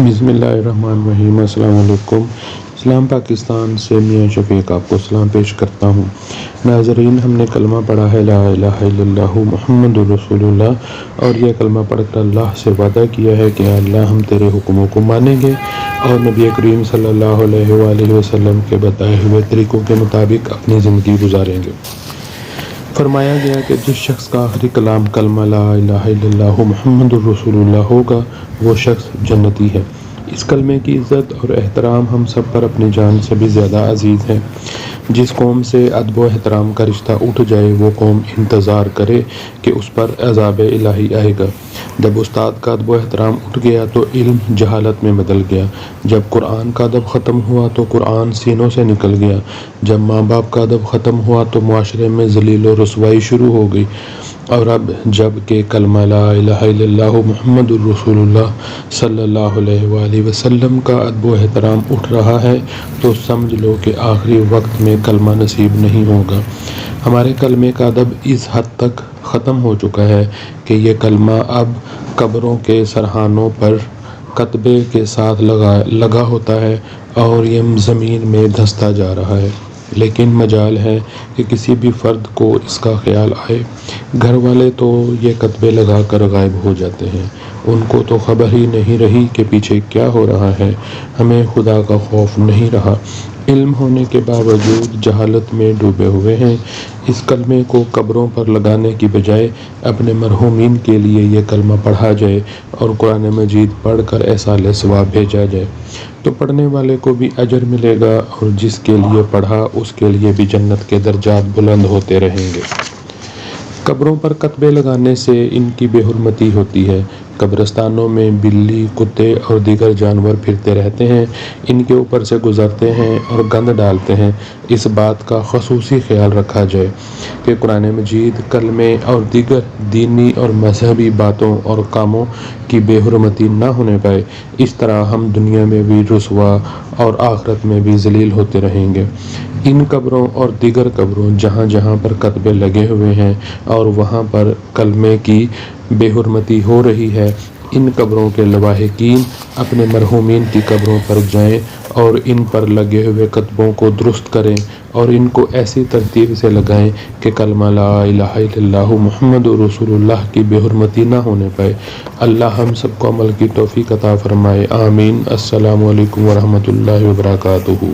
بسم اللہ الرحمن الرحیم۔ السلام علیکم۔ اسلام پاکستان سے میاں شفیق آپ کو سلام پیش کرتا ہوں۔ ناظرین، ہم نے کلمہ پڑھا ہے لا الہ الا اللہ محمد رسول اللہ، اور یہ کلمہ پڑھ کر اللہ سے وعدہ کیا ہے کہ اللہ ہم تیرے حکموں کو مانیں گے اور نبی کریم صلی اللہ علیہ وآلہ وسلم کے بتائے ہوئے طریقوں کے مطابق اپنی زندگی گزاریں گے۔ فرمایا گیا کہ جس شخص کا آخری کلام کلمہ لا الہ الا اللہ محمد رسول اللہ ہوگا وہ شخص جنتی ہے۔ اس کلمے کی عزت اور احترام ہم سب پر اپنی جان سے بھی زیادہ عزیز ہے۔ جس قوم سے ادب و احترام کا رشتہ اٹھ جائے وہ قوم انتظار کرے کہ اس پر عذاب الہی آئے گا۔ جب استاد کا ادب و احترام اٹھ گیا تو علم جہالت میں بدل گیا۔ جب قرآن کا ادب ختم ہوا تو قرآن سینوں سے نکل گیا۔ جب ماں باپ کا ادب ختم ہوا تو معاشرے میں ذلیل و رسوائی شروع ہو گئی۔ اور اب جب کہ کلمہ لا الہ الا اللہ محمد الرسول اللہ صلی اللہ علیہ وآلہ وسلم کا ادب و احترام اٹھ رہا ہے تو سمجھ لو کہ آخری وقت میں کلمہ نصیب نہیں ہوگا۔ ہمارے کلمے کا ادب اس حد تک ختم ہو چکا ہے کہ یہ کلمہ اب قبروں کے سرہانوں پر کتبے کے ساتھ لگا ہوتا ہے اور یہ زمین میں دھنستا جا رہا ہے۔ لیکن مجال ہے کہ کسی بھی فرد کو اس کا خیال آئے۔ گھر والے تو یہ کتبے لگا کر غائب ہو جاتے ہیں، ان کو تو خبر ہی نہیں رہی کہ پیچھے کیا ہو رہا ہے۔ ہمیں خدا کا خوف نہیں رہا، علم ہونے کے باوجود جہالت میں ڈوبے ہوئے ہیں۔ اس کلمے کو قبروں پر لگانے کی بجائے اپنے مرحومین کے لیے یہ کلمہ پڑھا جائے اور قرآن مجید پڑھ کر ایصال ثواب بھیجا جائے تو پڑھنے والے کو بھی اجر ملے گا اور جس کے لیے پڑھا اس کے لیے بھی جنت کے درجات بلند ہوتے رہیں گے۔ قبروں پر کتبے لگانے سے ان کی بے حرمتی ہوتی ہے۔ قبرستانوں میں بلی، کتے اور دیگر جانور پھرتے رہتے ہیں، ان کے اوپر سے گزرتے ہیں اور گند ڈالتے ہیں۔ اس بات کا خصوصی خیال رکھا جائے کہ قرآن مجید، کلمے اور دیگر دینی اور مذہبی باتوں اور کاموں کی بے حرمتی نہ ہونے پائے۔ اس طرح ہم دنیا میں بھی رسوا اور آخرت میں بھی ذلیل ہوتے رہیں گے۔ ان قبروں اور دیگر قبروں جہاں جہاں پر کتبے لگے ہوئے ہیں اور وہاں پر کلمے کی بے حرمتی ہو رہی ہے، ان قبروں کے لواحقین اپنے مرحومین کی قبروں پر جائیں اور ان پر لگے ہوئے کتبوں کو درست کریں اور ان کو ایسی ترتیب سے لگائیں کہ کلمہ لا الہ الا اللہ محمد رسول اللہ کی بے حرمتی نہ ہونے پائے۔ اللہ ہم سب کو عمل کی توفیق عطا فرمائے، آمین۔ السلام علیکم ورحمۃ اللہ وبرکاتہ۔